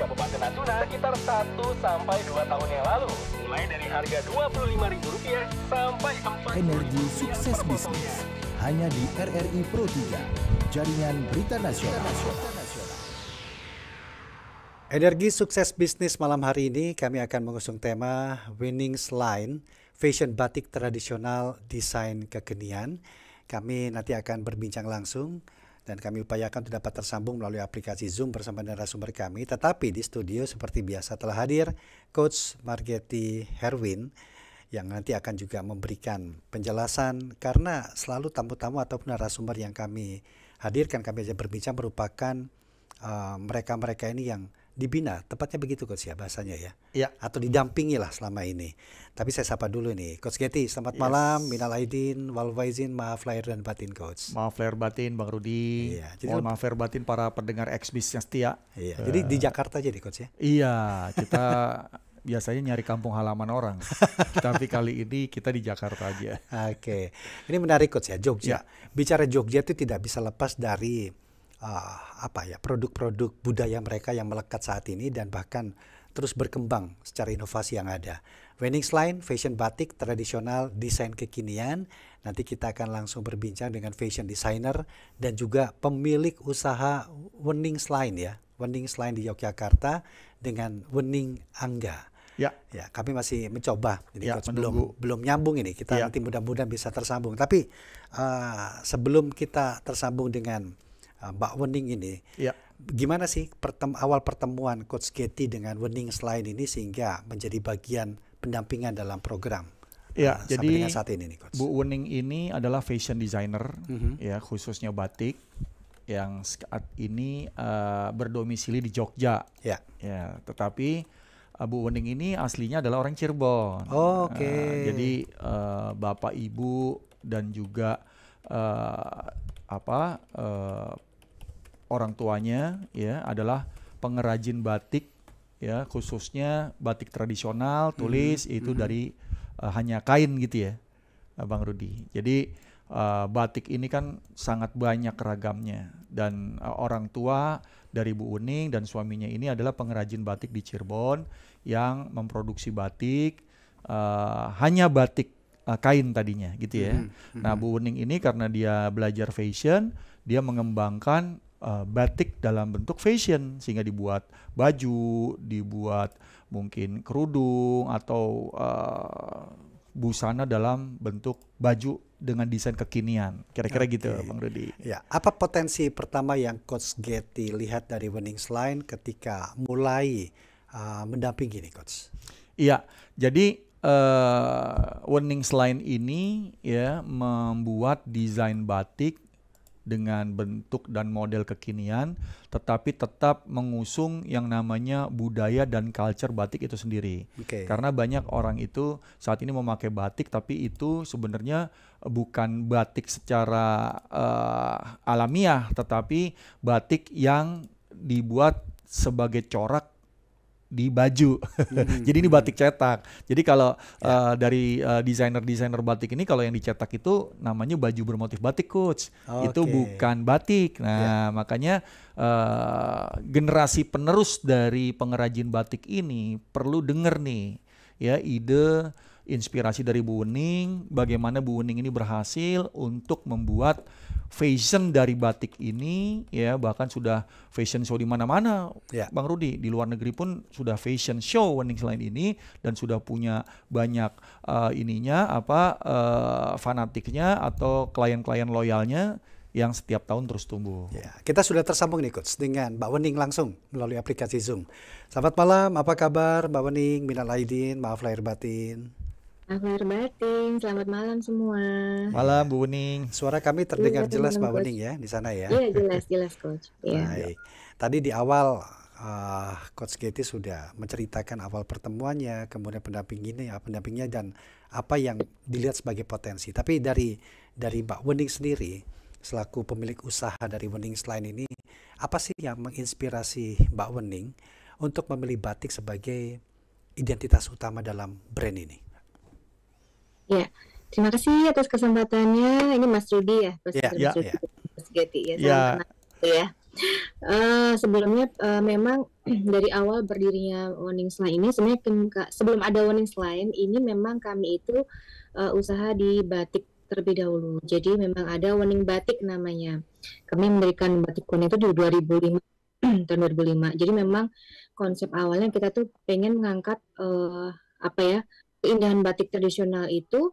Kabupaten Natuna sekitar 1-2 tahun yang lalu. Mulai dari harga Rp25.000 sampai 4. Energi Sukses Bisnis hanya di RRI Pro 3, Jaringan Berita Nasional. Energi Sukses Bisnis malam hari ini kami akan mengusung tema Winning Line, Fashion Batik Tradisional Desain Kekinian. Kami nanti akan berbincang langsung dan kami upayakan untuk dapat tersambung melalui aplikasi Zoom bersama narasumber kami. Tetapi di studio seperti biasa telah hadir Coach Margety Herwin yang nanti akan juga memberikan penjelasan, karena selalu tamu-tamu ataupun narasumber yang kami hadirkan, kami ajak berbincang merupakan mereka-mereka ini yang dibina, tepatnya begitu Coach ya bahasanya ya? Iya. Atau didampingi lah selama ini. Tapi saya sapa dulu nih, Coach Getty, selamat malam, minal aidin, wal faizin, maaf lahir dan batin Coach. Maaf lahir batin Bang Rudi, Iya, jadi mohon maaf lahir batin para pendengar X-Bis yang setia. Iya, jadi di Jakarta aja nih Coach ya? Iya, kita biasanya nyari kampung halaman orang, tapi kali ini kita di Jakarta aja. Oke, ini menarik Coach ya, Jogja. Ya. Bicara Jogja itu tidak bisa lepas dari produk-produk budaya mereka yang melekat saat ini dan bahkan terus berkembang secara inovasi yang ada. Winning Line, fashion batik tradisional desain kekinian. Nanti kita akan langsung berbincang dengan fashion designer dan juga pemilik usaha Winning Line ya. Winning Line di Yogyakarta dengan Wening Angga. Ya, Ya, kami masih mencoba. Jadi Ya, Coach, menunggu. belum nyambung ini. Kita Ya. nanti mudah-mudahan bisa tersambung. Tapi sebelum kita tersambung dengan Mbak Wening ini, ya. gimana sih awal pertemuan Coach Getty dengan Winning Line ini sehingga menjadi bagian pendampingan dalam program? Ya, Sampai jadi dengan saat ini nih Coach. Bu Wening ini adalah fashion designer, ya khususnya batik yang saat ini berdomisili di Jogja. Ya. Ya, tetapi Bu Wening ini aslinya adalah orang Cirebon. Oh, oke. Jadi bapak ibu dan juga orang tuanya ya adalah pengrajin batik, ya khususnya batik tradisional tulis itu dari hanya kain gitu ya, Bang Rudi. Jadi batik ini kan sangat banyak ragamnya, dan orang tua dari Bu Wening dan suaminya ini adalah pengrajin batik di Cirebon yang memproduksi batik, hanya batik kain tadinya gitu ya. Nah, Bu Wening ini karena dia belajar fashion, dia mengembangkan batik dalam bentuk fashion sehingga dibuat baju, dibuat mungkin kerudung atau busana dalam bentuk baju dengan desain kekinian. Kira-kira gitu, Bang Rudi. Ya, apa potensi pertama yang Coach Getty lihat dari Winning Line ketika mulai mendampingi nih Coach? Iya, jadi Winning Line ini ya membuat desain batik dengan bentuk dan model kekinian, tetapi tetap mengusung yang namanya budaya dan culture batik itu sendiri. Oke. Karena banyak orang itu saat ini memakai batik, tapi itu sebenarnya bukan batik secara alamiah, tetapi batik yang dibuat sebagai corak di baju. Jadi ini batik cetak. Jadi kalau dari desainer-desainer batik ini, kalau yang dicetak itu namanya baju bermotif batik Coach. Itu bukan batik. Nah, makanya generasi penerus dari pengrajin batik ini perlu dengar nih ya ide inspirasi dari Bu Wening, bagaimana Bu Wening ini berhasil untuk membuat fashion dari batik ini ya, bahkan sudah fashion show di mana-mana Bang Rudi, di luar negeri pun sudah fashion show Winning Line ini dan sudah punya banyak fanatiknya atau klien-klien loyalnya yang setiap tahun terus tumbuh. Ya, kita sudah tersambung nih Coach dengan Mbak Wening langsung melalui aplikasi Zoom. Selamat malam, apa kabar Mbak Wening? Minal aidin, maaf lahir batin. Maaf lahir batin, selamat malam semua. Malam Bu Wening. Suara kami terdengar jelas Mbak Wening ya di sana ya? Iya, jelas Coach. Ya. Baik. Tadi di awal Coach Getty sudah menceritakan awal pertemuannya, kemudian pendampingnya dan apa yang dilihat sebagai potensi. Tapi dari Mbak Wening sendiri, selaku pemilik usaha dari Winning Line ini, apa sih yang menginspirasi Mbak Wening untuk memilih batik sebagai identitas utama dalam brand ini? Ya, terima kasih atas kesempatannya. Ini Mas Rudi ya, Mas Ya. Getty ya. Ya. Ya. Sebelumnya memang dari awal berdirinya Warnings Line ini sebenarnya sebelum ada Warnings Line ini memang kami itu usaha di batik terlebih dahulu. Jadi memang ada Warning Batik namanya. Kami mendirikan Batik Warning itu di 2005 tahun 2005. Jadi memang konsep awalnya kita tuh pengen mengangkat keindahan batik tradisional itu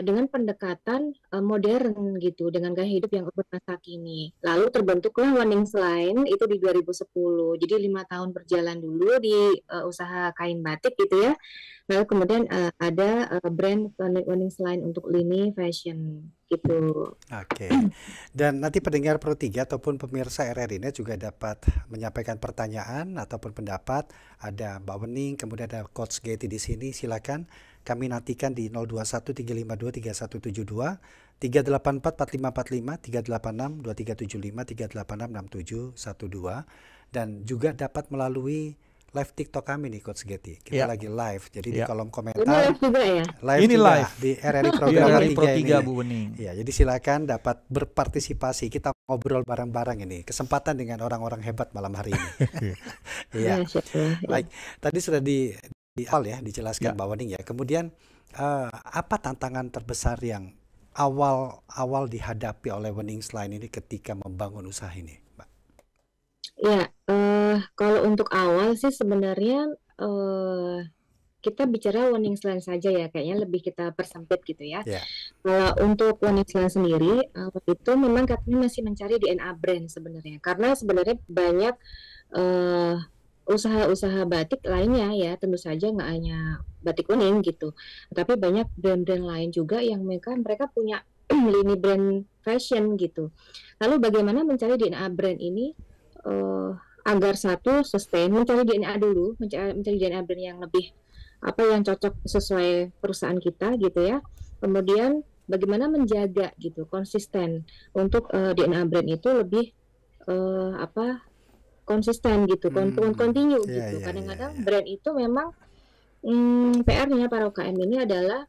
dengan pendekatan modern gitu, dengan gaya hidup yang urban masa kini. Lalu terbentuklah Warnings Line itu di 2010. Jadi 5 tahun berjalan dulu di usaha kain batik gitu ya. Lalu kemudian ada brand Warnings Line untuk lini fashion gitu. Oke. Dan nanti pendengar Pro 3 ataupun pemirsa RRI ini juga dapat menyampaikan pertanyaan ataupun pendapat. Ada Mbak Wening, kemudian ada Coach Getty di sini. Silakan kami nantikan di 021 352 3172, 384 4545, 386 2375, 386 6712, dan juga dapat melalui live TikTok kami nih Coach Getty. Kita lagi live. Jadi di kolom Ini komentar live juga ya? Ini juga live di RRI di program RRI Pro 3 ini. Bu Wening. Ya, jadi silakan dapat berpartisipasi. Kita ngobrol bareng-bareng ini. Kesempatan dengan orang-orang hebat malam hari ini. Iya. Ya, siap ya. Baik. Tadi sudah di awal ya dijelaskan Mbak Wening ya. Kemudian apa tantangan terbesar yang awal dihadapi oleh Warnings Line ini ketika membangun usaha ini, Mbak? Ya, kalau untuk awal sih sebenarnya kita bicara Warnings Line saja ya, kayaknya lebih kita persempit gitu ya. Ya. Kalau untuk Warnings Line sendiri, waktu itu memang kami masih mencari DNA brand sebenarnya, karena sebenarnya banyak usaha-usaha batik lainnya ya, tentu saja nggak hanya batik Wening gitu, tapi banyak brand-brand lain juga yang mereka punya lini brand fashion gitu. Lalu bagaimana mencari DNA brand ini agar satu sustain, mencari DNA dulu, mencari DNA brand yang lebih yang cocok sesuai perusahaan kita gitu ya. Kemudian bagaimana menjaga gitu konsisten untuk DNA brand itu lebih konsisten gitu, continue gitu. Kadang-kadang brand itu memang PR-nya para UKM ini adalah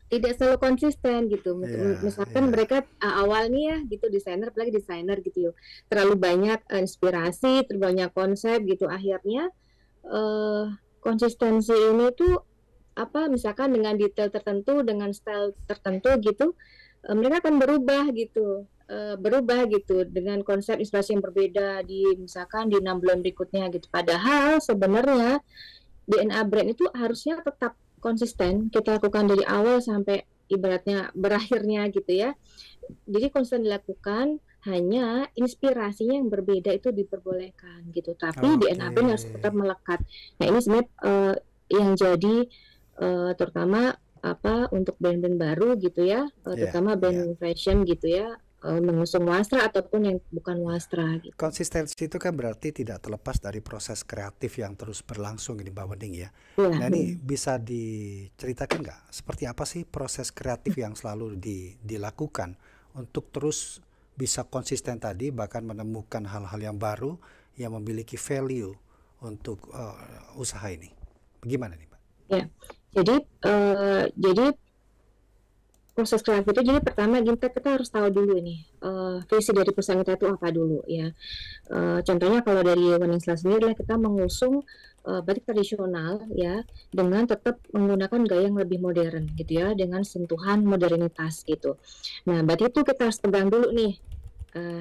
tidak selalu konsisten gitu. Misalkan mereka awalnya ya gitu desainer, apalagi desainer gitu, terlalu banyak inspirasi, terlalu banyak konsep gitu. Akhirnya konsistensi ini tuh misalkan dengan detail tertentu, dengan style tertentu gitu, mereka akan berubah gitu dengan konsep inspirasi yang berbeda misalkan di 6 bulan berikutnya gitu. Padahal sebenarnya DNA brand itu harusnya tetap konsisten kita lakukan dari awal sampai ibaratnya berakhirnya gitu ya. Jadi konsisten dilakukan, hanya inspirasinya yang berbeda itu diperbolehkan gitu. Tapi DNA brand harus tetap melekat. Nah ini sebenarnya yang jadi terutama untuk brand-brand baru gitu ya, terutama brand fashion gitu ya, mengusung wastra ataupun yang bukan wastra gitu. Konsistensi itu kan berarti tidak terlepas dari proses kreatif yang terus berlangsung ini Mbak Wening ya. Nah ini bisa diceritakan nggak seperti apa sih proses kreatif yang selalu dilakukan untuk terus bisa konsisten tadi, bahkan menemukan hal-hal yang baru yang memiliki value untuk usaha ini. Bagaimana nih Mbak? Ya, jadi proses kreatif itu, jadi pertama kita harus tahu dulu nih visi dari perusahaan kita itu apa dulu ya. Contohnya kalau dari Warnings Line sendiri kita mengusung batik tradisional ya, dengan tetap menggunakan gaya yang lebih modern gitu ya, dengan sentuhan modernitas gitu. Nah batik itu kita harus pegang dulu nih.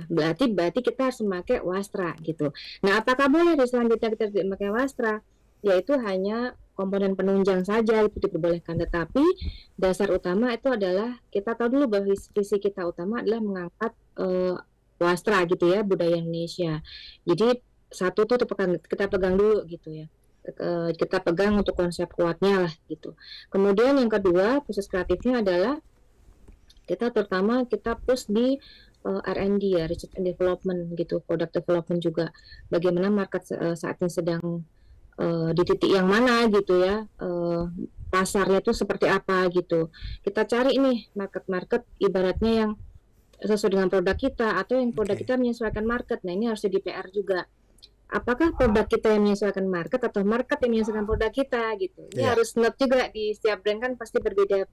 Berarti batik kita harus memakai wastra gitu. Nah apakah boleh di selanjutnya kita tidak memakai wastra? Yaitu hanya komponen penunjang saja itu diperbolehkan, tetapi dasar utama itu adalah kita tahu dulu bahwa visi kita utama adalah mengangkat wastra gitu ya, budaya Indonesia. Jadi satu tuh kita pegang dulu gitu ya, kita pegang untuk konsep kuatnya lah gitu. Kemudian yang kedua proses kreatifnya adalah kita push di R&D ya, research and development gitu, product development juga. Bagaimana market saat ini sedang di titik yang mana gitu ya, pasarnya tuh seperti apa gitu. Kita cari nih market ibaratnya yang sesuai dengan produk kita, atau yang produk kita menyesuaikan market. Nah ini harus jadi PR juga. Apakah produk kita yang menyesuaikan market atau market yang menyesuaikan produk kita gitu. Ini harus note juga, di setiap brand kan pasti berbeda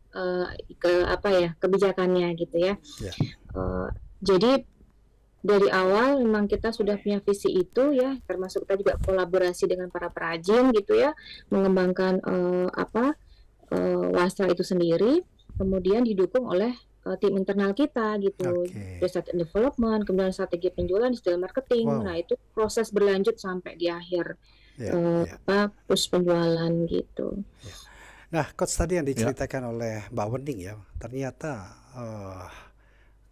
kebijakannya gitu ya. Jadi dari awal memang kita sudah punya visi itu ya, termasuk kita juga kolaborasi dengan para perajin gitu ya, mengembangkan wastra itu sendiri, kemudian didukung oleh tim internal kita gitu, Oke. research and development, kemudian strategi penjualan, digital marketing. Wow. Nah itu proses berlanjut sampai di akhir Ya, ya. push penjualan gitu. Nah, coach tadi yang Ya. diceritakan oleh Mbak Wening ya, ternyata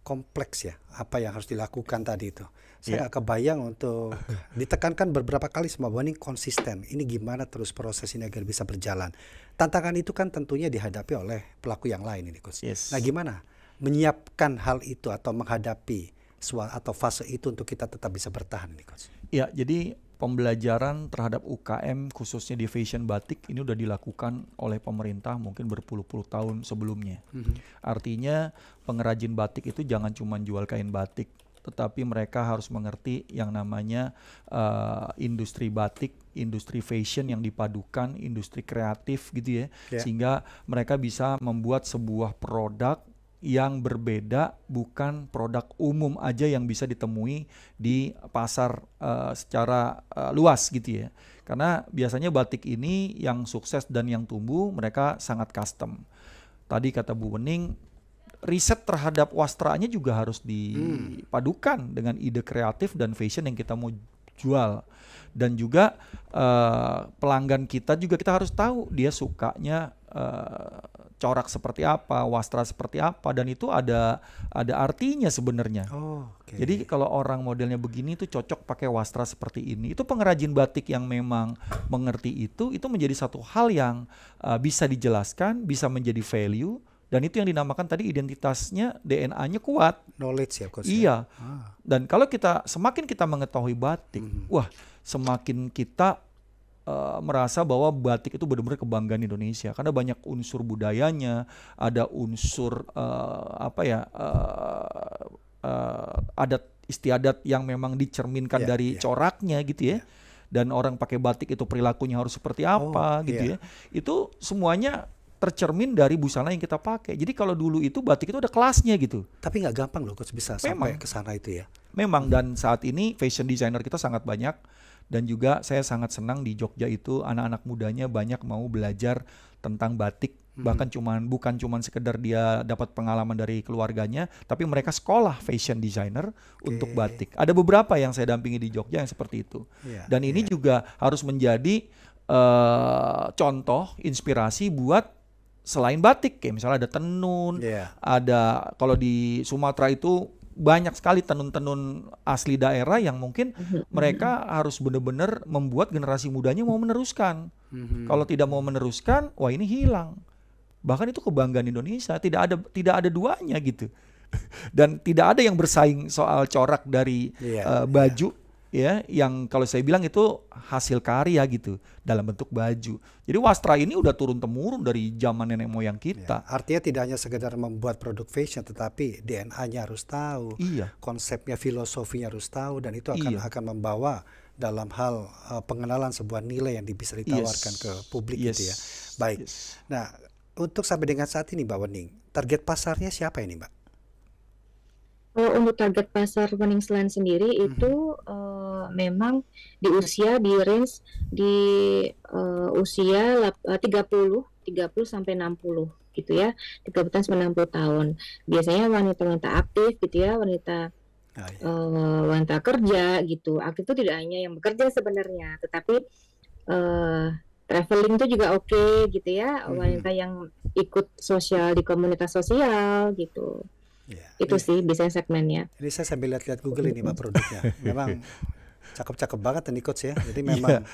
kompleks ya apa yang harus dilakukan tadi itu. Saya Ya. nggak kebayang untuk ditekankan beberapa kali sama Mbak Wening konsisten. Ini gimana terus proses ini agar bisa berjalan. Tantangan itu kan tentunya dihadapi oleh pelaku yang lain ini, coach. Yes. Nah, gimana menyiapkan hal itu atau menghadapi atau fase itu untuk kita tetap bisa bertahan ini, coach? Ya, jadi pembelajaran terhadap UKM khususnya di fashion batik ini udah dilakukan oleh pemerintah mungkin berpuluh-puluh tahun sebelumnya. Artinya pengrajin batik itu jangan cuma jual kain batik, tetapi mereka harus mengerti yang namanya industri batik, industri fashion yang dipadukan, industri kreatif gitu ya, sehingga mereka bisa membuat sebuah produk yang berbeda, bukan produk umum aja yang bisa ditemui di pasar secara luas gitu ya. Karena biasanya batik ini yang sukses dan yang tumbuh mereka sangat custom. Tadi kata Bu Wening, riset terhadap wastranya juga harus dipadukan dengan ide kreatif dan fashion yang kita mau jual. Dan juga pelanggan kita juga kita harus tahu dia sukanya corak seperti apa, wastra seperti apa, dan itu ada artinya sebenarnya. Okay. Jadi kalau orang modelnya begini tuh cocok pakai wastra seperti ini. Itu pengrajin batik yang memang mengerti itu menjadi satu hal yang bisa dijelaskan, bisa menjadi value, dan itu yang dinamakan tadi identitasnya, DNA-nya kuat. Knowledge ya, coach. Iya. Dan kalau semakin kita mengetahui batik, wah, semakin kita merasa bahwa batik itu benar-benar kebanggaan Indonesia karena banyak unsur budayanya, ada unsur adat istiadat yang memang dicerminkan dari coraknya gitu ya. Dan orang pakai batik itu perilakunya harus seperti apa gitu ya. Itu semuanya tercermin dari busana yang kita pakai. Jadi kalau dulu itu batik itu ada kelasnya gitu. Tapi nggak gampang loh coach bisa sampai ke sana itu ya. Memang, dan saat ini fashion designer kita sangat banyak. Dan juga saya sangat senang di Jogja itu anak-anak mudanya banyak mau belajar tentang batik. Bahkan bukan cuman sekedar dia dapat pengalaman dari keluarganya, tapi mereka sekolah fashion designer untuk batik. Ada beberapa yang saya dampingi di Jogja yang seperti itu. Dan ini juga harus menjadi contoh, inspirasi buat selain batik. Kayak misalnya ada tenun, ada kalau di Sumatera itu banyak sekali tenun-tenun asli daerah yang mungkin mereka harus benar-benar membuat generasi mudanya mau meneruskan. Kalau tidak mau meneruskan, wah ini hilang. Bahkan itu kebanggaan Indonesia, tidak ada duanya gitu. Dan tidak ada yang bersaing soal corak dari baju ya, yang kalau saya bilang itu hasil karya gitu dalam bentuk baju. Jadi wastra ini udah turun temurun dari zaman nenek moyang kita. Artinya tidak hanya sekedar membuat produk fashion, tetapi DNA-nya harus tahu, konsepnya, filosofinya harus tahu, dan itu akan membawa dalam hal pengenalan sebuah nilai yang bisa ditawarkan ke publik gitu ya. Baik. Nah, untuk sampai dengan saat ini Mbak Wening, target pasarnya siapa ini Mbak? Untuk target pasar Wening Line sendiri itu memang di range di usia 30 sampai 60 gitu ya, 30 sampai 60 tahun. Biasanya wanita-wanita aktif gitu ya, wanita kerja gitu. Aktif itu tidak hanya yang bekerja sebenarnya, tetapi traveling itu juga oke gitu ya, wanita yang ikut sosial di komunitas sosial gitu. Itu sih biasanya segmennya. Ini saya sambil lihat-lihat Google ini Mbak produknya. Memang cakep-cakep banget nih coach ya. Jadi memang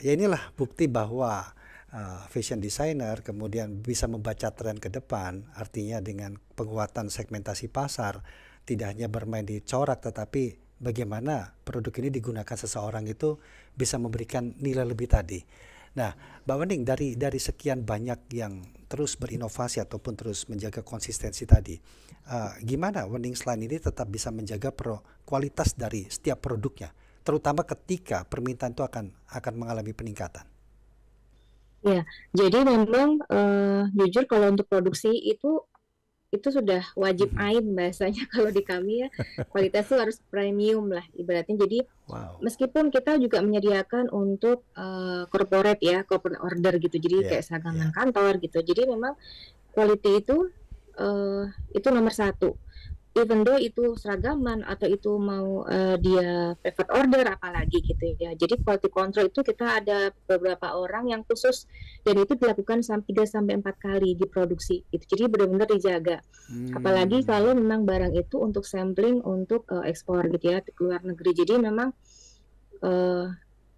ya inilah bukti bahwa fashion designer kemudian bisa membaca tren ke depan. Artinya dengan penguatan segmentasi pasar, tidak hanya bermain di corak, tetapi bagaimana produk ini digunakan seseorang itu bisa memberikan nilai lebih tadi. Nah, Mbak Wening, dari sekian banyak yang terus berinovasi ataupun terus menjaga konsistensi tadi, gimana Wening Line ini tetap bisa menjaga kualitas dari setiap produknya, terutama ketika permintaan itu akan mengalami peningkatan? Ya, jadi memang jujur kalau untuk produksi itu itu sudah wajib ain bahasanya kalau di kami ya, kualitas itu harus premium lah ibaratnya. Jadi Wow. meskipun kita juga menyediakan untuk corporate ya, corporate order gitu, jadi Ya, kayak seragaman ya. kantor gitu. Jadi memang quality itu nomor satu. Even though itu seragaman atau itu mau dia private order apalagi gitu ya. Jadi quality control itu kita ada beberapa orang yang khusus dan itu dilakukan 3 sampai 4 kali diproduksi gitu. Jadi benar-benar dijaga. Apalagi kalau memang barang itu untuk sampling untuk ekspor gitu ya ke luar negeri. Jadi memang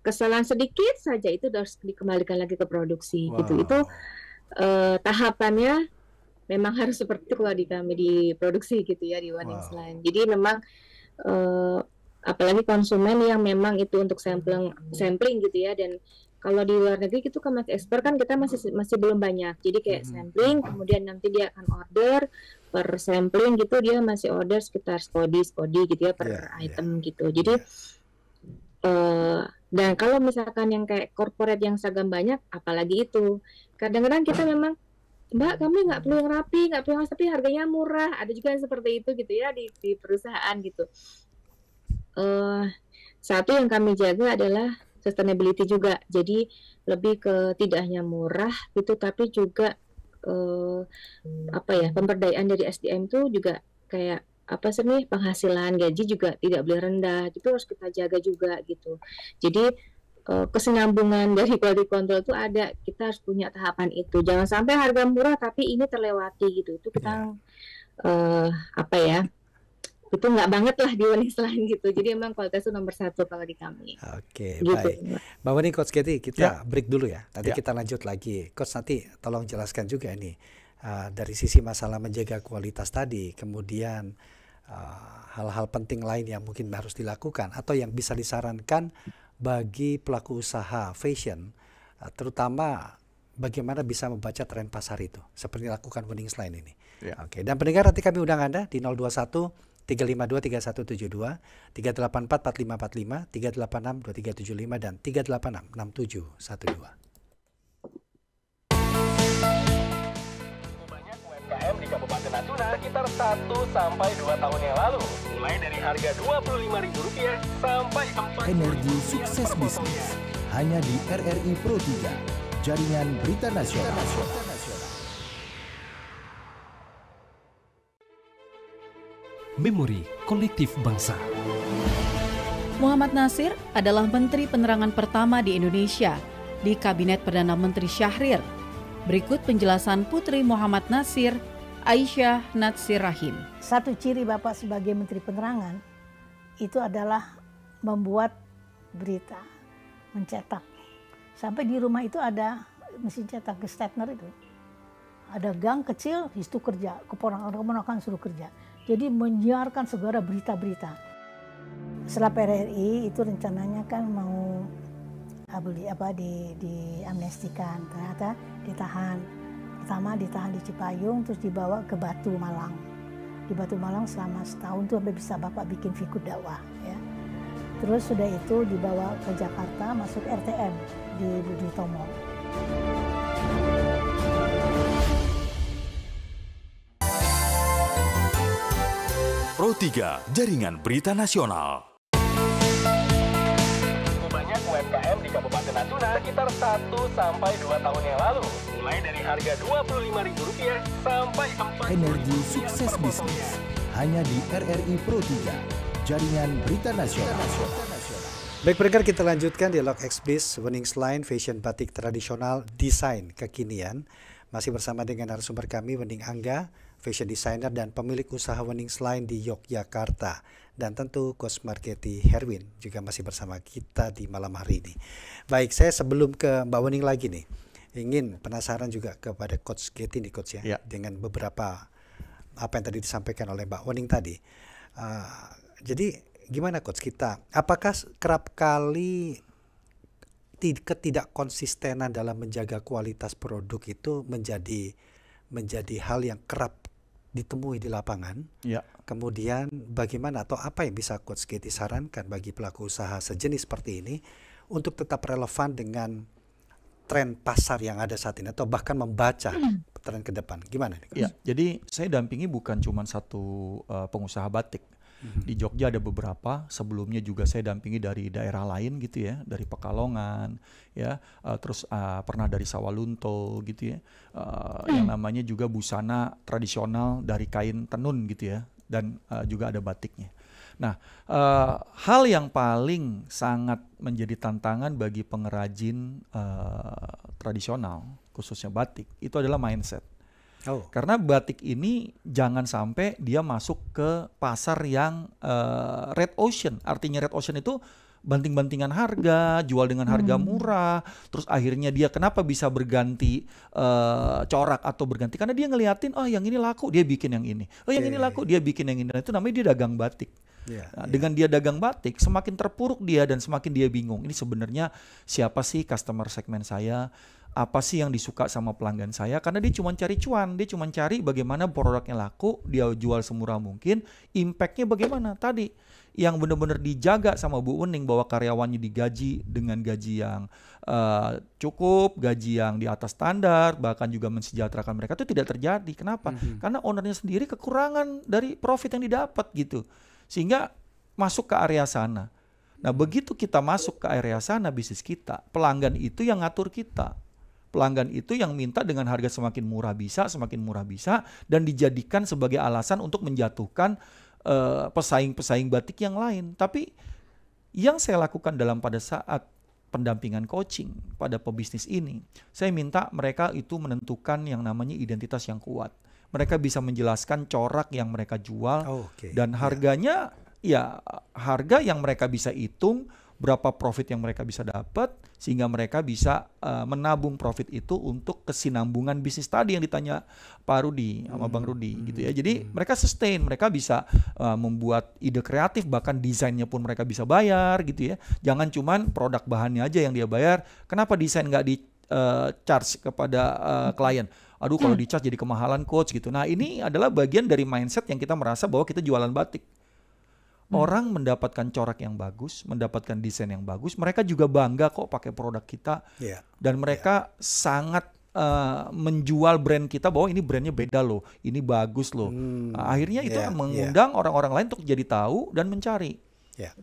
kesalahan sedikit saja itu harus dikembalikan lagi ke produksi gitu. Itu tahapannya memang harus seperti itu kalau di kami diproduksi gitu ya di Warnings Line. Jadi memang apalagi konsumen yang memang itu untuk sampling gitu ya, dan kalau di luar negeri itu kan masih ekspor kan kita masih belum banyak. Jadi kayak sampling, kemudian nanti dia akan order per sampling gitu, dia masih order sekitar skodi gitu ya per item gitu. Jadi dan kalau misalkan yang kayak corporate yang seragam banyak, apalagi itu kadang-kadang kita memang, Mbak, kami nggak perlu yang rapi, nggak perlu yang, tapi harganya murah. Ada juga yang seperti itu gitu ya di perusahaan gitu. Satu yang kami jaga adalah sustainability juga. Jadi lebih ke tidak hanya murah gitu, tapi juga pemberdayaan dari SDM itu juga kayak penghasilan gaji juga tidak boleh rendah. Itu harus kita jaga juga gitu. Jadi kesinambungan dari quality control itu ada, kita harus punya tahapan itu. Jangan sampai harga murah tapi ini terlewati gitu. Itu kita itu nggak banget lah di Warnings Line gitu. Jadi emang kualitas itu nomor satu kalau di kami. Oke, gitu. baik. Mbak Wening, Coach Katie, kita break dulu ya. Nanti kita lanjut lagi. Coach, nanti tolong jelaskan juga ini dari sisi masalah menjaga kualitas tadi, kemudian hal-hal penting lain yang mungkin harus dilakukan atau yang bisa disarankan bagi pelaku usaha fashion, terutama bagaimana bisa membaca tren pasar itu seperti dilakukan Warnings Line ini. Oke, dan pendengar, nanti kami undang Anda di 021 352 3172, 384 4545, 386 2375 dan 386 6712. UMKM di Kabupaten Natuna sekitar 1 sampai 2 tahun yang lalu, mulai dari harga Rp25.000 sampai Energi sukses bisnis hanya di RRI Pro 3, jaringan berita nasional. Memori kolektif bangsa. Muhammad Nasir adalah Menteri Penerangan pertama di Indonesia di Kabinet Perdana Menteri Syahrir. Berikut penjelasan Putri Muhammad Nasir, Aisyah Natsir Rahim. Satu ciri Bapak sebagai Menteri Penerangan itu adalah membuat berita, mencetak. Sampai di rumah itu ada mesin cetak Gestetner itu. Ada gang kecil, itu kerja, keponakan suruh kerja. Jadi menyiarkan segala berita-berita. Setelah PRRI itu rencananya kan mau diamnestikan, ternyata ditahan. Pertama ditahan di Cipayung, terus dibawa ke Batu Malang. Di Batu Malang selama setahun tuh sampai bisa Bapak bikin fikut dakwah ya. Terus sudah itu dibawa ke Jakarta, masuk RTM di Budi Tomo. Pro 3, jaringan berita nasional. Banyak UMKM di Kabupaten Natuna sekitar 1 sampai 2 tahun yang lalu, mulai dari harga Rp25.000 sampai Energi sukses bisnis hanya di RRI Pro 3, jaringan berita nasional. Baik pendengar, kita lanjutkan dialog Xbiz Warnings Line Fashion Batik Tradisional Desain Kekinian. Masih bersama dengan narasumber kami, Wening Angga, fashion designer dan pemilik usaha Warnings Line di Yogyakarta. Dan tentu Coach Marketing Herwin juga masih bersama kita di malam hari ini. Baik, saya sebelum ke Mbak Wening lagi nih, ingin penasaran juga kepada Coach Katie nih Coach ya, dengan beberapa apa yang tadi disampaikan oleh Mbak Wening tadi. Jadi gimana Coach kita, apakah kerap kali ketidakkonsistenan dalam menjaga kualitas produk itu menjadi hal yang kerap ditemui di lapangan? Kemudian bagaimana atau apa yang bisa Coach Katie sarankan bagi pelaku usaha sejenis seperti ini untuk tetap relevan dengan tren pasar yang ada saat ini atau bahkan membaca tren ke depan? Gimana nih? Ya, jadi saya dampingi bukan cuma satu pengusaha batik. Di Jogja ada beberapa, sebelumnya juga saya dampingi dari daerah lain gitu ya, dari Pekalongan ya, terus pernah dari Sawalunto gitu ya, yang namanya juga busana tradisional dari kain tenun gitu ya, dan juga ada batiknya. Nah, hal yang paling sangat menjadi tantangan bagi pengrajin tradisional, khususnya batik, itu adalah mindset. Karena batik ini jangan sampai dia masuk ke pasar yang red ocean. Artinya red ocean itu banting-bantingan harga, jual dengan harga murah, terus akhirnya dia kenapa bisa berganti corak atau berganti, karena dia ngeliatin, oh yang ini laku, dia bikin yang ini. Oh yang ini laku, dia bikin yang ini. Nah, itu namanya dia dagang batik. Dengan dia dagang batik, semakin terpuruk dia dan semakin dia bingung. Ini sebenarnya siapa sih customer segmen saya? Apa sih yang disuka sama pelanggan saya? Karena dia cuma cari cuan, dia cuma cari bagaimana produknya laku, dia jual semurah mungkin, impact-nya bagaimana? Tadi yang benar-benar dijaga sama Bu Wening bahwa karyawannya digaji dengan gaji yang cukup, gaji yang di atas standar, bahkan juga mensejahterakan mereka, itu tidak terjadi. Kenapa? Karena ownernya sendiri kekurangan dari profit yang didapat gitu, sehingga masuk ke area sana. Nah, begitu kita masuk ke area sana bisnis kita, pelanggan itu yang ngatur kita. Pelanggan itu yang minta dengan harga semakin murah bisa, dan dijadikan sebagai alasan untuk menjatuhkan pesaing-pesaing batik yang lain. Tapi yang saya lakukan pada saat pendampingan coaching pada pebisnis ini, saya minta mereka itu menentukan yang namanya identitas yang kuat. Mereka bisa menjelaskan corak yang mereka jual dan harganya, ya harga yang mereka bisa hitung, berapa profit yang mereka bisa dapat, sehingga mereka bisa menabung profit itu untuk kesinambungan bisnis tadi yang ditanya Pak Rudi sama Bang Rudi gitu ya. Jadi mereka sustain, mereka bisa membuat ide kreatif, bahkan desainnya pun mereka bisa bayar gitu ya. Jangan cuman produk bahannya aja yang dia bayar. Kenapa desain nggak di charge kepada klien? Aduh kalau di charge jadi kemahalan coach gitu. Nah ini adalah bagian dari mindset yang kita merasa bahwa kita jualan batik. Orang mendapatkan corak yang bagus, mendapatkan desain yang bagus, mereka juga bangga kok pakai produk kita, dan mereka sangat menjual brand kita bahwa ini brandnya beda loh, ini bagus loh. Akhirnya itu mengundang orang-orang lain untuk jadi tahu dan mencari.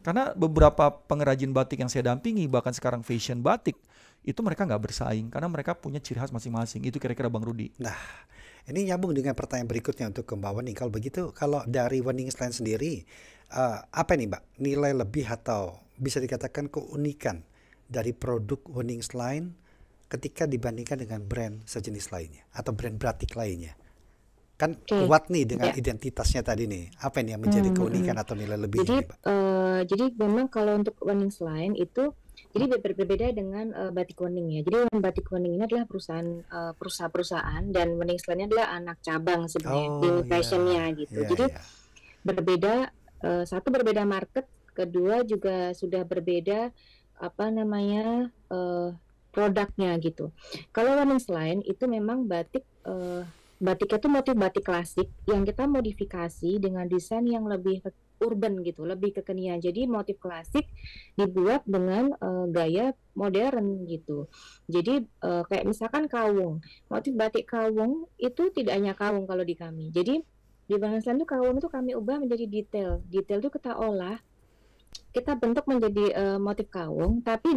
Karena beberapa pengrajin batik yang saya dampingi, bahkan sekarang fashion batik, itu mereka nggak bersaing karena mereka punya ciri khas masing-masing. Itu kira-kira Bang Rudi. Nah, ini nyambung dengan pertanyaan berikutnya untuk Mbak Wening. Kalau begitu, kalau dari Wening Line sendiri, apa nih Mbak nilai lebih atau bisa dikatakan keunikan dari produk Wening Line ketika dibandingkan dengan brand sejenis lainnya atau brand batik lainnya? Kan kuat nih dengan identitasnya tadi nih. Apa ini yang menjadi keunikan atau nilai lebih? Jadi memang kalau untuk Wening Line itu jadi berbeda dengan Batik Wening ya. Jadi Batik Wening ini adalah perusahaan dan Wening Line adalah anak cabang sebenarnya di fashionnya gitu. Jadi berbeda, satu berbeda market, kedua juga sudah berbeda produknya gitu. Kalau Wening Line itu memang batiknya itu motif batik klasik yang kita modifikasi dengan desain yang lebih urban gitu, lebih kekinian. Jadi motif klasik dibuat dengan gaya modern gitu. Jadi kayak misalkan kawung, motif batik kawung itu tidak hanya kawung kalau di kami. Jadi di Wening Line itu kawung itu kami ubah menjadi detail. Detail itu kita olah, kita bentuk menjadi motif kawung, tapi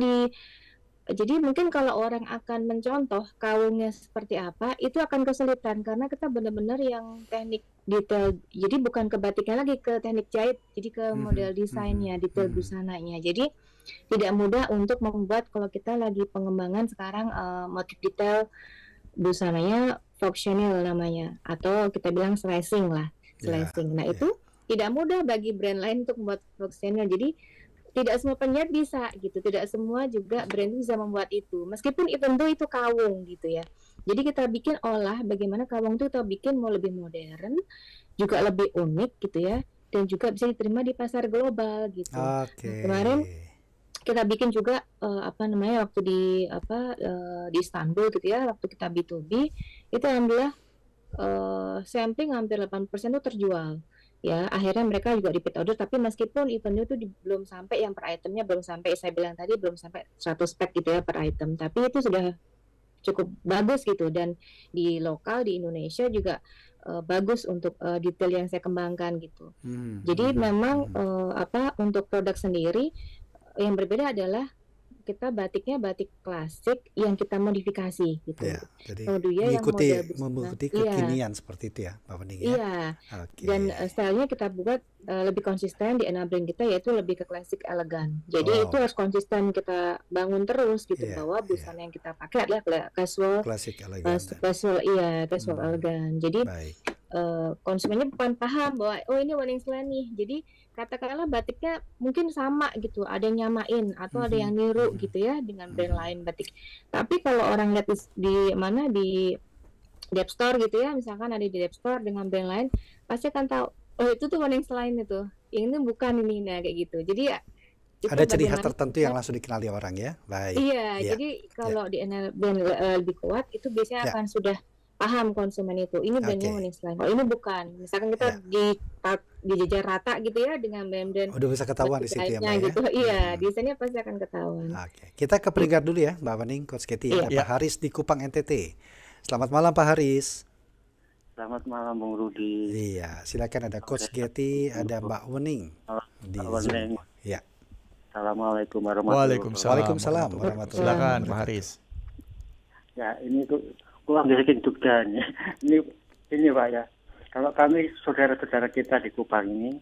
jadi mungkin kalau orang akan mencontoh kawungnya seperti apa, itu akan kesulitan karena kita benar-benar yang teknik detail. Jadi bukan ke batiknya lagi, ke teknik jahit, jadi ke model desainnya, detail busananya. Jadi tidak mudah untuk membuat kalau kita lagi pengembangan sekarang motif detail busananya Fonctionnel namanya, atau kita bilang slashing lah, slashing. Nah itu tidak mudah bagi brand lain untuk membuat Fonctionnel. Jadi tidak semua penjahit bisa gitu, tidak semua juga brand bisa membuat itu. Meskipun itu kawung gitu ya. Jadi kita bikin olah bagaimana kawung itu kita bikin mau lebih modern, juga lebih unik gitu ya, dan juga bisa diterima di pasar global gitu. Nah, kemarin kita bikin juga waktu di Istanbul gitu ya, waktu kita B2B itu alhamdulillah sampling hampir 80% itu terjual. Ya, akhirnya mereka juga repeat order, tapi meskipun eventnya itu belum sampai yang per itemnya belum sampai, saya bilang tadi belum sampai 100 pack gitu ya per item, tapi itu sudah cukup bagus gitu, dan di lokal di Indonesia juga bagus untuk detail yang saya kembangkan gitu. Jadi memang untuk produk sendiri yang berbeda adalah kita batiknya batik klasik yang kita modifikasi gitu. Ya, jadi Kemudian yang mengikuti kekinian seperti itu ya, Mbak Wening ya. Iya. Dan stylenya kita buat lebih konsisten di enabling kita, yaitu lebih ke klasik elegan. Jadi itu harus konsisten kita bangun terus gitu, bahwa busana yang kita pakai adalah casual, klasik elegan. Casual elegan. Jadi konsumennya bukan paham bahwa ini Wening Line nih. Jadi katakanlah batiknya mungkin sama gitu, ada yang nyamain atau ada yang niru gitu ya dengan brand lain batik. Tapi kalau orang lihat di Dep Store gitu ya, misalkan ada di Dep Store dengan brand lain, pasti akan tahu, oh itu tuh Wening Line itu, yang ini bukan ini, nah kayak gitu. Jadi ya ada ciri khas tertentu yang langsung dikenali orang ya. Baik. Iya, jadi kalau di brand lebih kuat itu biasanya akan sudah paham konsumen itu, ini brandnya Wening Line. Kalau ini bukan, misalkan kita dijejar rata gitu ya dengan brand-brand, udah bisa ketahuan di situ ya, Mbak gitu. Iya, desainnya pasti akan ketahuan. Kita ke peringkat dulu ya, Mbak Wening, Coach Katie. Pak Haris di Kupang NTT. Selamat malam Pak Haris. Selamat malam Bung Rudi. Iya, silakan, ada Coach Katie, ada Mbak Wening di Zoom. Ya. Assalamualaikum warahmatullahi wabarakatuh. Waalaikumsalam warahmatullahi wabarakatuh. Silakan Pak Haris. Ya, ini tuh kurang bikin Jogja. Ini Pak ya. Kalau kami saudara-saudara kita di Kupang ini,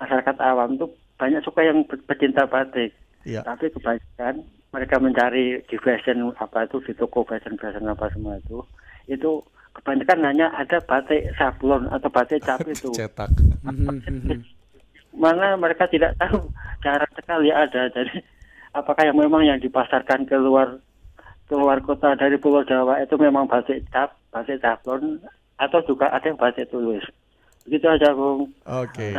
masyarakat awam tuh banyak suka yang pecinta batik. Tapi kebanyakan mereka mencari di fashion di toko fashion apa semua itu kebanyakan hanya ada batik sablon atau batik cap itu. Cetak. Mana mereka tidak tahu, jarang sekali ada. Jadi apakah yang memang yang dipasarkan keluar kota dari Pulau Jawa itu memang batik cap, batik sablon, atau juga ada yang batik tulis. Begitu aja, Bung. Oke.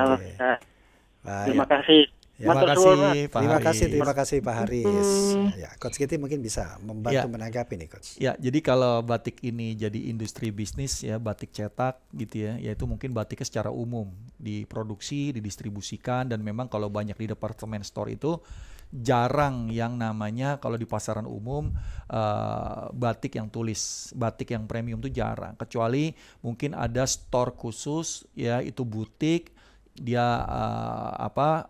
Terima kasih. Terima kasih Pak Haris. Ya, Coach Katie mungkin bisa membantu menanggapi nih, Coach. Ya, jadi kalau batik ini jadi industri bisnis ya, batik cetak gitu ya, yaitu mungkin batiknya secara umum diproduksi, didistribusikan, dan memang kalau banyak di department store itu jarang yang namanya kalau di pasaran umum batik yang tulis, batik yang premium tuh jarang, kecuali mungkin ada store khusus ya, itu butik, dia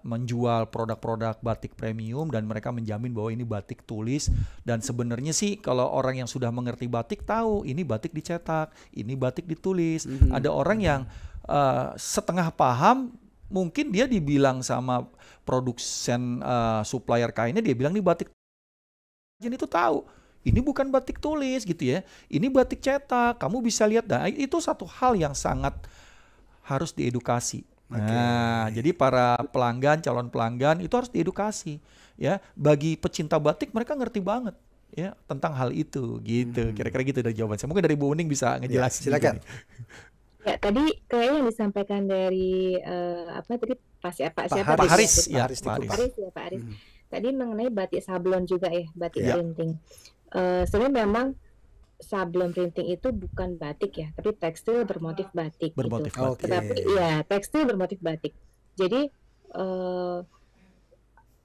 menjual produk-produk batik premium dan mereka menjamin bahwa ini batik tulis. Dan sebenarnya sih kalau orang yang sudah mengerti batik tahu ini batik dicetak, ini batik ditulis. Ada orang yang setengah paham, mungkin dia dibilang sama produsen supplier kainnya, dia bilang ini batik, jadi itu tahu ini bukan batik tulis gitu ya, ini batik cetak, kamu bisa lihat. Nah, itu satu hal yang sangat harus diedukasi. Nah, jadi para pelanggan, calon pelanggan itu harus diedukasi ya. Bagi pecinta batik, mereka ngerti banget ya tentang hal itu gitu. Kira-kira gitu dari jawaban saya. Mungkin dari Bu Wening bisa ngejelasin. Silakan. Ya, tadi kayaknya yang disampaikan dari Pak Haris. Pak Haris. Tadi mengenai batik sablon juga ya, batik printing. Sebenarnya memang sablon printing itu bukan batik ya, tapi tekstil bermotif batik. Batik. Tetapi ya tekstil bermotif batik. Jadi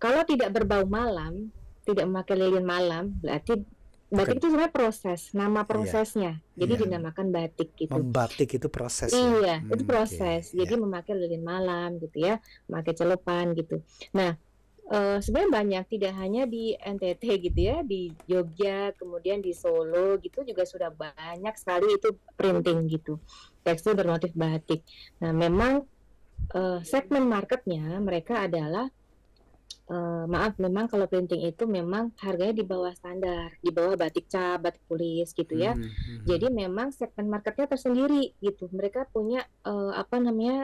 kalau tidak berbau malam, tidak memakai lilin malam, berarti batik itu sebenarnya proses, nama prosesnya. Jadi dinamakan batik gitu. Membatik itu proses. Iya, itu proses. Jadi memakai lilin malam gitu ya, memakai celupan gitu. Nah, sebenarnya banyak, tidak hanya di NTT gitu ya, di Jogja, kemudian di Solo gitu juga sudah banyak sekali itu printing gitu, tekstil bermotif batik. Nah, memang segmen marketnya mereka adalah memang kalau printing itu memang harganya di bawah standar, di bawah batik cap, batik tulis gitu ya. Jadi memang segmen marketnya tersendiri gitu. Mereka punya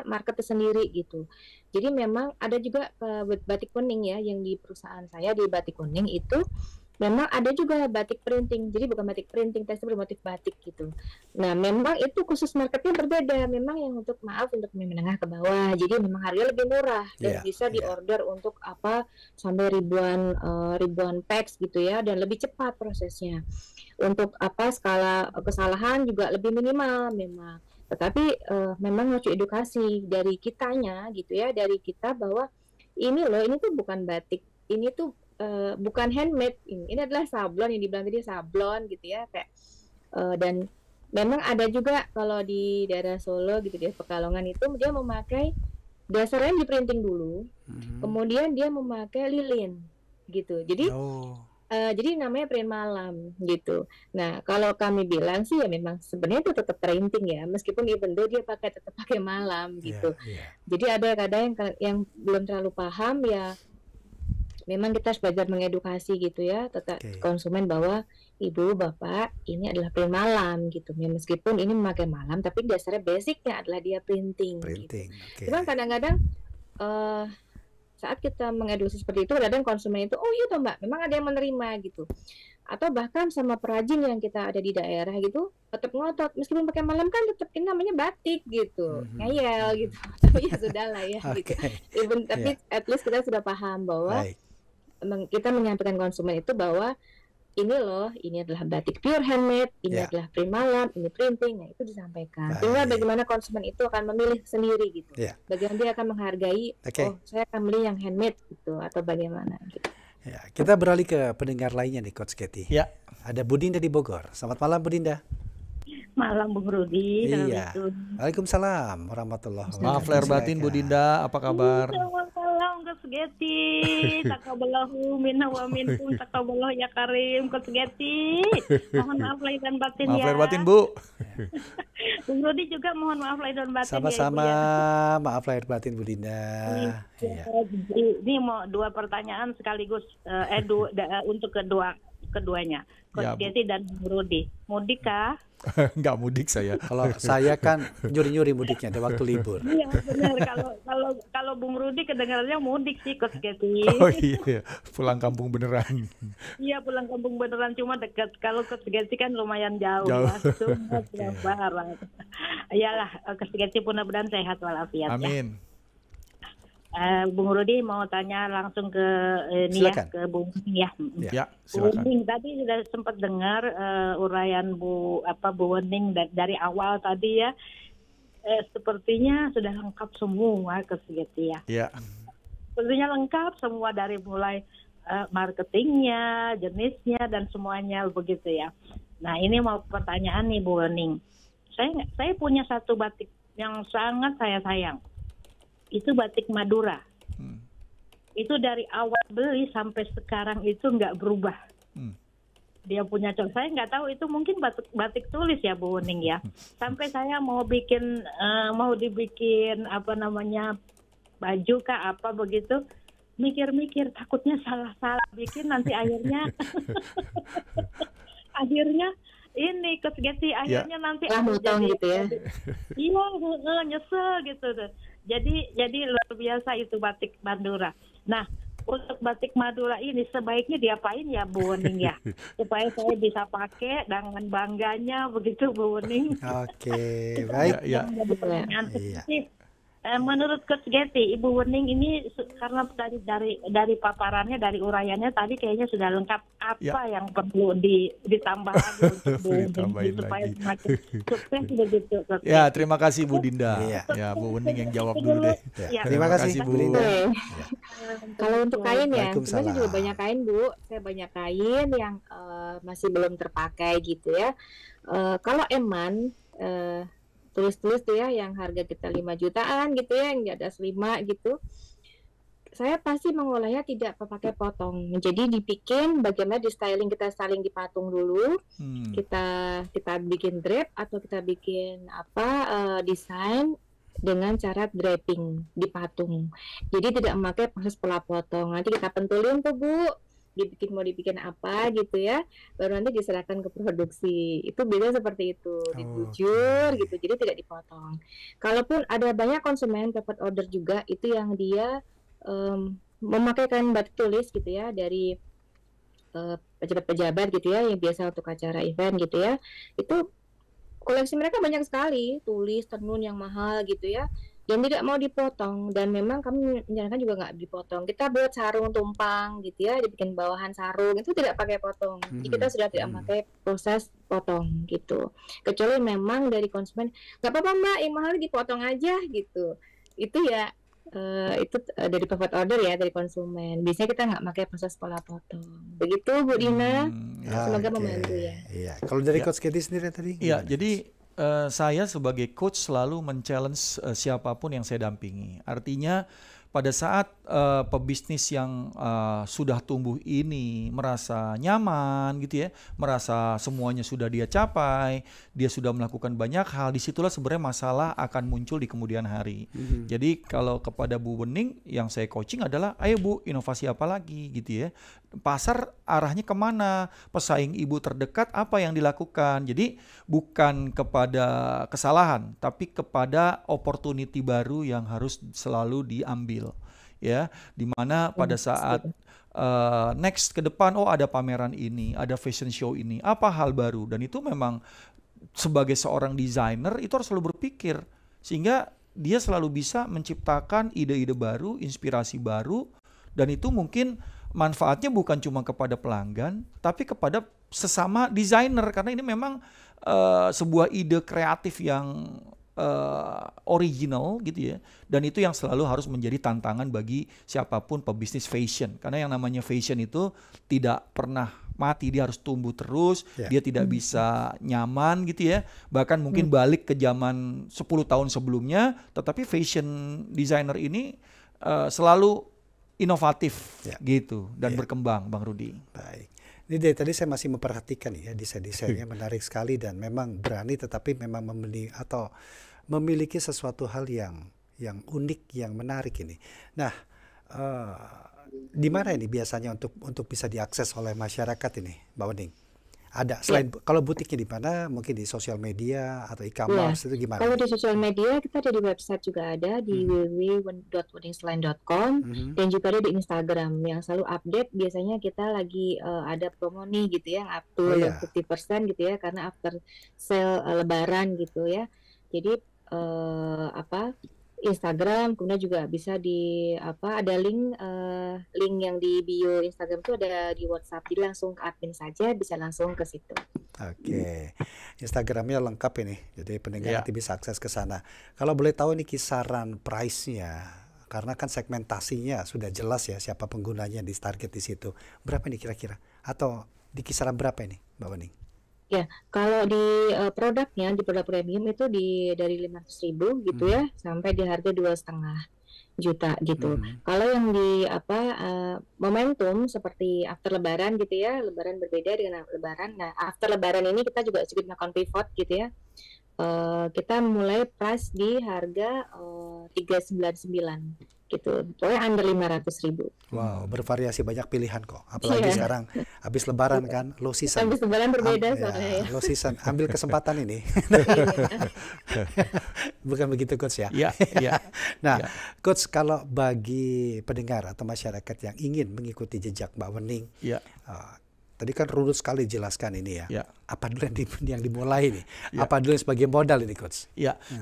market tersendiri gitu. Jadi memang ada juga batik kuning ya, yang di perusahaan saya di batik kuning itu memang ada juga batik printing. Jadi bukan batik printing, tekstil bermotif batik gitu. Nah, memang itu khusus marketnya berbeda. Memang yang untuk menengah ke bawah. Jadi memang harganya lebih murah dan bisa diorder untuk sampai ribuan packs gitu ya, dan lebih cepat prosesnya. Untuk skala kesalahan juga lebih minimal memang. Tetapi memang harus edukasi dari kitanya gitu ya, dari kita bahwa ini loh, ini tuh bukan batik. Ini tuh bukan handmade, ini adalah sablon yang dibilang tadi sablon gitu ya, kayak dan memang ada juga kalau di daerah Solo gitu, di Pekalongan itu dia memakai dasarnya di printing dulu, kemudian dia memakai lilin gitu. Jadi jadi namanya print malam gitu. Nah, kalau kami bilang sih ya memang sebenarnya itu tetap printing ya, meskipun even though dia tetap pakai malam gitu. Jadi ada kadang yang belum terlalu paham ya, memang kita harus belajar mengedukasi gitu ya, tetap konsumen bahwa ibu bapak ini adalah print malam gitu. Ya, meskipun ini memakai malam, tapi dasarnya basicnya adalah dia printing. Gitu. Cuman kadang-kadang saat kita mengedukasi seperti itu, kadang konsumen itu, oh iya toh mbak, memang ada yang menerima gitu. Atau bahkan sama perajin yang kita ada di daerah gitu, tetap ngotot, meskipun pakai malam kan tetap ini namanya batik gitu, ngeyel gitu. Tapi ya sudah lah ya gitu. Tapi at least kita sudah paham bahwa kita menyampaikan konsumen itu bahwa ini loh, ini adalah batik pure handmade, ini adalah print malam, ini printing, nah itu disampaikan. Tinggal bagaimana konsumen itu akan memilih sendiri gitu. Bagaimana dia akan menghargai, oh saya akan beli yang handmade gitu, atau bagaimana gitu. Ya, kita beralih ke pendengar lainnya nih Coach Katy. Ada Bu Dinda di Bogor. Selamat malam Bu Dinda. Malam Bung Rudi. Iya. Waalaikumsalam warahmatullahi wabarakatuh. Maaf lahir batin Bu Dinda, apa kabar? Salam Coach Katy. Taqabbalahu minna wa minkum, taqabbalahu ya karim Coach Katy. Mohon maaf lahir dan batin maaf ya. Maaf lahir batin Bu. Bung Rudi juga mohon maaf lahir dan batin. Sama-sama ya, maaf lahir batin Bu Dinda. Ini mau dua pertanyaan sekaligus untuk keduanya. Coach Katy dan Bung Rudi. Mudik kah? Nggak mudik saya. Kalau saya kan nyuri-nyuri mudiknya di waktu libur. Iya benar. Kalau Bung Rudi kedengarannya mudik sih Coach Katy. Oh iya, pulang kampung beneran. Iya pulang kampung beneran, cuma dekat. Kalau Coach Katy kan lumayan jauh. Ya, barat. Iyalah, Coach Katy mudah-mudahan sehat walafiat. Amin. Ya. Bung Rudi mau tanya langsung ke ke Bung ya. Ya, silakan. Bu Wening tadi sudah sempat dengar uraian Bu Wening dari awal tadi ya. Sepertinya sudah lengkap semua ke Katy ya. Iya. Sepertinya lengkap semua dari mulai marketingnya, jenisnya dan semuanya begitu ya. Nah, ini mau pertanyaan nih Bu Wening. Saya punya satu batik yang sangat saya sayang. Itu batik Madura. Itu dari awal beli sampai sekarang itu nggak berubah. Dia punya contoh. Saya nggak tahu itu mungkin batik tulis ya Bu Wening ya. Sampai saya mau dibikin baju kah apa begitu. Mikir-mikir takutnya salah bikin nanti akhirnya ini Coach Katy akhirnya nanti motong gitu ya. Iya, nyesel gitu tuh. Jadi luar biasa itu batik Madura. Nah, untuk batik Madura ini sebaiknya diapain ya Bu Wening ya? Supaya saya bisa pakai dengan bangganya begitu Bu Wening. Oke, baik. Ya. Menurut Coach Katy, Ibu Wening ini karena dari paparannya, dari uraiannya tadi kayaknya sudah lengkap. Apa yang perlu ditambah lagi untuk Bu Wening supaya semakin sukses begitu? Ya, terima kasih Bu Dinda. Ya, Bu Wening yang jawab dulu deh. Terima kasih Bu Dinda. Kalau untuk kain ya, sebenarnya juga banyak kain Bu. Saya banyak kain yang masih belum terpakai gitu ya. Kalau eman tulis-tulis tuh ya yang harga kita 5 jutaan gitu ya, yang di atas 5 gitu, saya pasti mengolahnya tidak pakai potong. Jadi dibikin bagaimana di styling, kita styling di patung dulu, kita bikin drape atau kita bikin desain dengan cara draping di patung. Jadi tidak memakai proses pola potong. Nanti kita pentulin tuh Bu, mau dibikin apa gitu ya, baru nanti diserahkan ke produksi. Itu biasanya seperti itu, dibujur gitu, jadi tidak dipotong. Kalaupun ada banyak konsumen dapat order juga, itu yang dia memakaikan batik tulis gitu ya, dari pejabat-pejabat gitu ya, yang biasa untuk acara event gitu ya, itu koleksi mereka banyak sekali, tulis, tenun yang mahal gitu ya, yang tidak mau dipotong. Dan memang kami menyarankan juga nggak dipotong. Kita buat sarung tumpang gitu ya, dibikin bawahan sarung, itu tidak pakai potong. Jadi kita sudah tidak pakai proses potong gitu. Kecuali memang dari konsumen, nggak apa-apa Mbak, yang mahal dipotong aja gitu. Itu ya itu dari pivot order ya, dari konsumen. Biasanya kita nggak pakai proses pola potong. Begitu Bu Dina. Semoga membantu ya. Iya. Kalau dari Coach Katie sendiri tadi? Iya, jadi saya sebagai coach selalu men-challenge siapapun yang saya dampingi. Artinya pada saat pebisnis yang sudah tumbuh ini merasa nyaman gitu ya, merasa semuanya sudah dia capai, dia sudah melakukan banyak hal, disitulah sebenarnya masalah akan muncul di kemudian hari. Jadi kalau kepada Bu Wening yang saya coaching adalah, ayo Bu, inovasi apa lagi gitu ya. Pasar arahnya kemana, pesaing ibu terdekat apa yang dilakukan. Jadi bukan kepada kesalahan, tapi kepada opportunity baru yang harus selalu diambil. Ya, dimana pada saat next ke depan, ada pameran ini, ada fashion show ini, apa hal baru, dan itu memang sebagai seorang desainer itu harus selalu berpikir sehingga dia selalu bisa menciptakan ide-ide baru, inspirasi baru, dan itu mungkin manfaatnya bukan cuma kepada pelanggan tapi kepada sesama desainer, karena ini memang sebuah ide kreatif yang original gitu ya, dan itu yang selalu harus menjadi tantangan bagi siapapun pebisnis fashion, karena yang namanya fashion itu tidak pernah mati, dia harus tumbuh terus, dia tidak bisa nyaman gitu ya, bahkan mungkin balik ke zaman 10 tahun sebelumnya, tetapi fashion designer ini selalu inovatif gitu dan berkembang, Bang Rudi. Baik. Ini dari tadi saya masih memperhatikan ya, desain-desainnya menarik sekali dan memang berani, tetapi memang memiliki sesuatu hal yang unik, yang menarik ini. Nah, di mana ini biasanya untuk bisa diakses oleh masyarakat ini, Mbak Wening? Ada selain kalau butiknya di mana? Mungkin di sosial media atau e-commerce itu gimana? Kalau di sosial media kita ada di website juga, ada di www.weningsline.com dan juga ada di Instagram yang selalu update. Biasanya kita lagi ada promo nih gitu ya, up to 50% gitu ya, karena after sale Lebaran gitu ya. Jadi Instagram, kemudian juga bisa ada link yang di bio Instagram itu ada di WhatsApp, jadi langsung ke admin saja, bisa langsung ke situ. Oke. Instagramnya lengkap ini, jadi pendengar nanti bisa akses ke sana. Kalau boleh tahu ini kisaran price-nya, karena kan segmentasinya sudah jelas ya siapa penggunanya di target di situ. Berapa ini kira-kira? Atau di kisaran berapa ini, Mbak Wening? Ya, kalau di produknya, di produk premium itu dari 500.000 gitu ya, sampai di harga 2,5 juta gitu. Kalau yang di momentum seperti after Lebaran gitu ya, Lebaran berbeda dengan Lebaran. Nah, after Lebaran ini kita juga sedikit melakukan pivot gitu ya. Kita mulai price di harga 399 gitu, pokoknya under 500.000. Wow, bervariasi, banyak pilihan kok. Apalagi sekarang habis Lebaran kan, low season. Habis Lebaran berbeda soalnya ya. Low season, ambil kesempatan ini. Bukan begitu Coach ya? Iya. Nah, Coach, kalau bagi pendengar atau masyarakat yang ingin mengikuti jejak Mbak Wening, tadi kan runut sekali jelaskan ini ya. Apa dulu yang dimulai nih? Apa dulu sebagai modal ini Coach?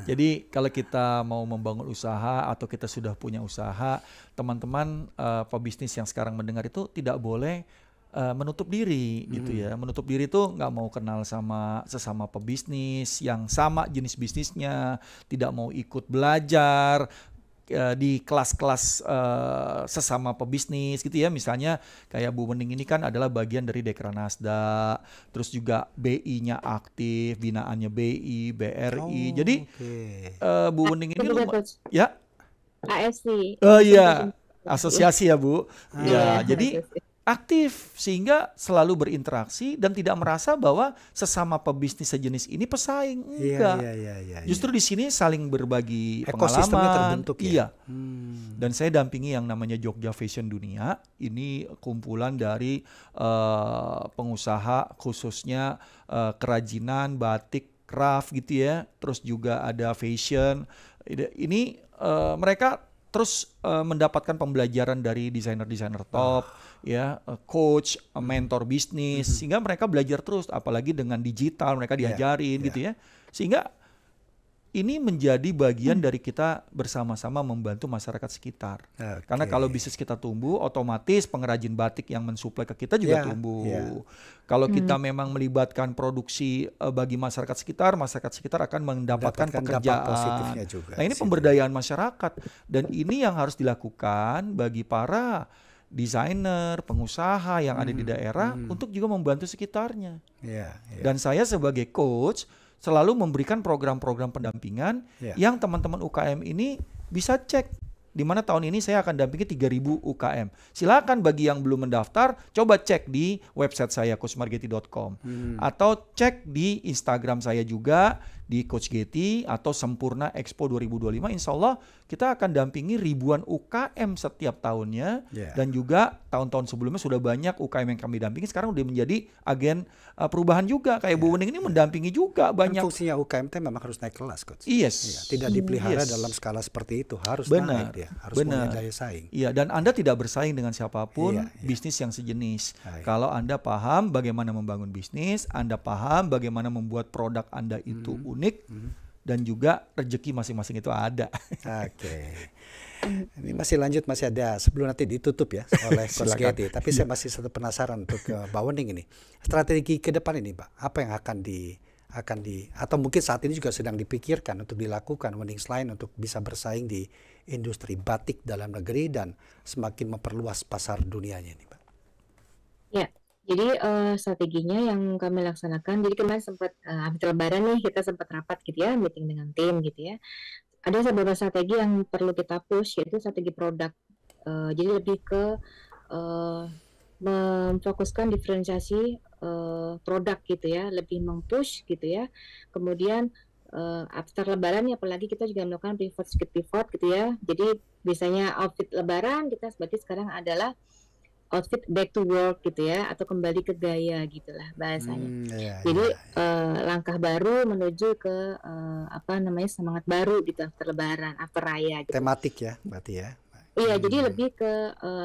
Jadi kalau kita mau membangun usaha atau kita sudah punya usaha, teman-teman pebisnis yang sekarang mendengar itu tidak boleh menutup diri gitu ya. Menutup diri itu nggak mau kenal sama sesama pebisnis yang sama jenis bisnisnya, tidak mau ikut belajar di kelas-kelas sesama pebisnis gitu ya. Misalnya kayak Bu Wening ini kan adalah bagian dari Dekranasda, terus juga BI-nya aktif, binaannya BI, BRI. Jadi Bu Wening ini ya AFC. asosiasi ya Bu. Jadi aktif sehingga selalu berinteraksi dan tidak merasa bahwa sesama pebisnis sejenis ini pesaing. Enggak. Justru di sini saling berbagi ekosistemnya pengalaman. terbentuk ya. Dan saya dampingi yang namanya Jogja Fashion Dunia. Ini kumpulan dari pengusaha khususnya kerajinan, batik, craft gitu ya. Terus juga ada fashion. Ini mereka terus mendapatkan pembelajaran dari desainer-desainer top, coach, mentor bisnis, sehingga mereka belajar terus, apalagi dengan digital mereka diajarin gitu ya, sehingga ini menjadi bagian dari kita bersama-sama membantu masyarakat sekitar. Karena kalau bisnis kita tumbuh, otomatis pengrajin batik yang mensuplai ke kita juga tumbuh. Kalau kita memang melibatkan produksi bagi masyarakat sekitar akan mendapatkan pekerjaan positifnya juga. Nah, ini pemberdayaan masyarakat, dan ini yang harus dilakukan bagi para desainer, pengusaha yang ada di daerah untuk juga membantu sekitarnya. Dan saya sebagai coach selalu memberikan program-program pendampingan yang teman-teman UKM ini bisa cek. Di mana tahun ini saya akan dampingi 3.000 UKM. Silakan bagi yang belum mendaftar, coba cek di website saya coachmargeti.com atau cek di Instagram saya juga di Coach Getty atau Sempurna Expo 2025. Insya Allah kita akan dampingi ribuan UKM setiap tahunnya, dan juga tahun-tahun sebelumnya sudah banyak UKM yang kami dampingi. Sekarang udah menjadi agen perubahan juga. Kayak Bu Wening ini mendampingi juga banyak. Dan fungsinya UKM memang harus naik kelas, Coach. Tidak dipelihara dalam skala seperti itu, harus naik dia, harus punya daya saing. Dan Anda tidak bersaing dengan siapapun bisnis yang sejenis. Kalau Anda paham bagaimana membangun bisnis, Anda paham bagaimana membuat produk Anda itu unik, dan juga rezeki masing-masing itu ada. Ini masih lanjut, masih ada sebelum nanti ditutup ya oleh Coach Getty. Tapi saya masih satu penasaran untuk Mbak Wening ini. Strategi ke depan ini, Mbak, apa yang akan di atau mungkin saat ini juga sedang dipikirkan untuk dilakukan Wening Line untuk bisa bersaing di industri batik dalam negeri dan semakin memperluas pasar dunianya ini, Mbak? Ya. Jadi strateginya yang kami laksanakan, jadi kemarin sempat habis Lebaran nih kita sempat rapat gitu ya, meeting dengan tim gitu ya. Ada beberapa strategi yang perlu kita push, yaitu strategi produk. Jadi lebih ke memfokuskan diferensiasi produk gitu ya, lebih meng-push gitu ya. Kemudian after Lebaran ya, apalagi kita juga melakukan pivot gitu ya. Jadi biasanya outfit Lebaran kita berarti sekarang adalah outfit back to work gitu ya, atau kembali ke gaya gitulah bahasanya. Jadi langkah baru menuju ke semangat baru gitu after Lebaran, after Raya. Gitu. Tematik ya, berarti ya. Iya, jadi lebih ke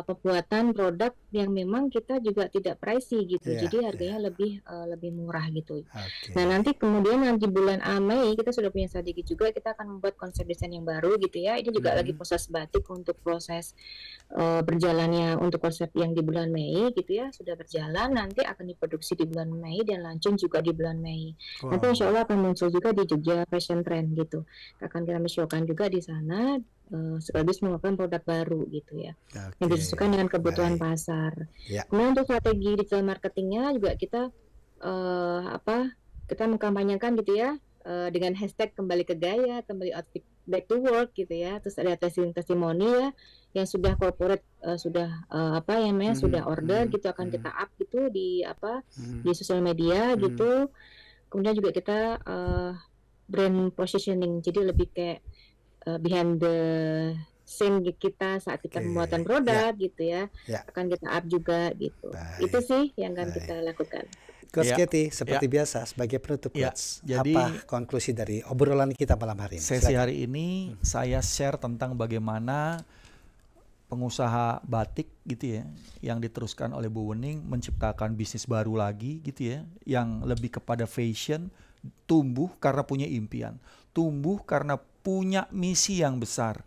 pembuatan produk yang memang kita juga tidak pricey gitu, jadi harganya lebih murah gitu. Nah nanti kemudian di bulan Mei kita sudah punya strategi juga, kita akan membuat konsep desain yang baru gitu ya. Ini juga lagi proses batik untuk proses berjalannya untuk konsep yang di bulan Mei gitu ya, sudah berjalan, nanti akan diproduksi di bulan Mei dan launching juga di bulan Mei. Nanti insya Allah akan muncul juga di Jogja Fashion Trend gitu, akan kita show-kan juga di sana. Sekaligus melakukan produk baru gitu ya, yang disesuaikan dengan kebutuhan pasar. Kemudian untuk strategi digital marketingnya juga kita kita mengkampanyekan gitu ya, dengan hashtag kembali ke gaya, kembali outfit back to work gitu ya. Terus ada testimoni ya yang sudah corporate sudah sudah order gitu, akan kita up gitu di di sosial media gitu. Kemudian juga kita brand positioning, jadi lebih kayak behind the scene kita saat kita pembuatan produk gitu ya, akan kita up juga gitu. Itu sih yang akan kita lakukan. Coach Getty, seperti biasa sebagai penutup, Coach, jadi apa konklusi dari obrolan kita malam hari ini? Sesi hari ini saya share tentang bagaimana pengusaha batik gitu ya, yang diteruskan oleh Bu Wening menciptakan bisnis baru lagi gitu ya, yang lebih kepada fashion, tumbuh karena punya impian, tumbuh karena punya misi yang besar.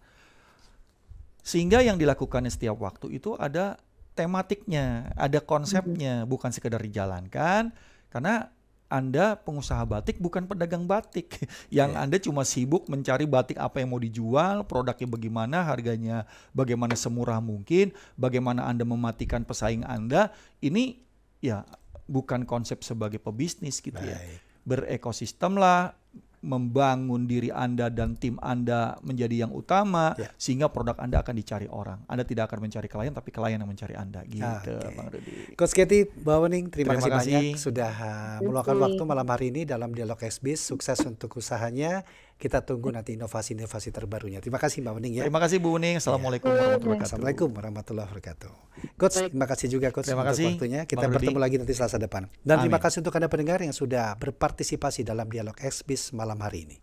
Sehingga yang dilakukan setiap waktu itu ada tematiknya, ada konsepnya, bukan sekedar dijalankan. Karena Anda pengusaha batik bukan pedagang batik. Yang Anda cuma sibuk mencari batik apa yang mau dijual, produknya bagaimana, harganya bagaimana semurah mungkin, bagaimana Anda mematikan pesaing Anda. Ini ya bukan konsep sebagai pebisnis gitu ya. Berekosistem lah, membangun diri Anda dan tim Anda menjadi yang utama, sehingga produk Anda akan dicari orang. Anda tidak akan mencari klien, tapi klien yang mencari Anda gitu, Bang Rudi. Coach Getty, Mbak Wening, terima kasih banyak sudah meluangkan waktu malam hari ini dalam Dialog XBiz. Sukses untuk usahanya. Kita tunggu nanti inovasi-inovasi terbarunya. Terima kasih Mbak Wening ya. Terima kasih Bu Wening. Assalamualaikum warahmatullahi wabarakatuh. Assalamualaikum warahmatullahi wabarakatuh. Coach, terima kasih juga Coach untuk waktunya. Kita bertemu lagi nanti Selasa depan. Dan terima kasih untuk Anda pendengar yang sudah berpartisipasi dalam Dialog XBiz malam hari ini.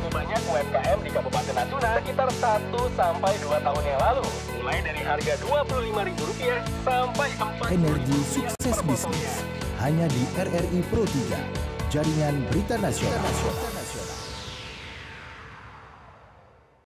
Banyak UMKM di Kabupaten Natuna sekitar 1-2 tahun yang lalu. Mulai dari harga Rp25.000 sampai 40.000. Energi sukses bisnis hanya di RRI Pro 3, Jaringan Berita Nasional.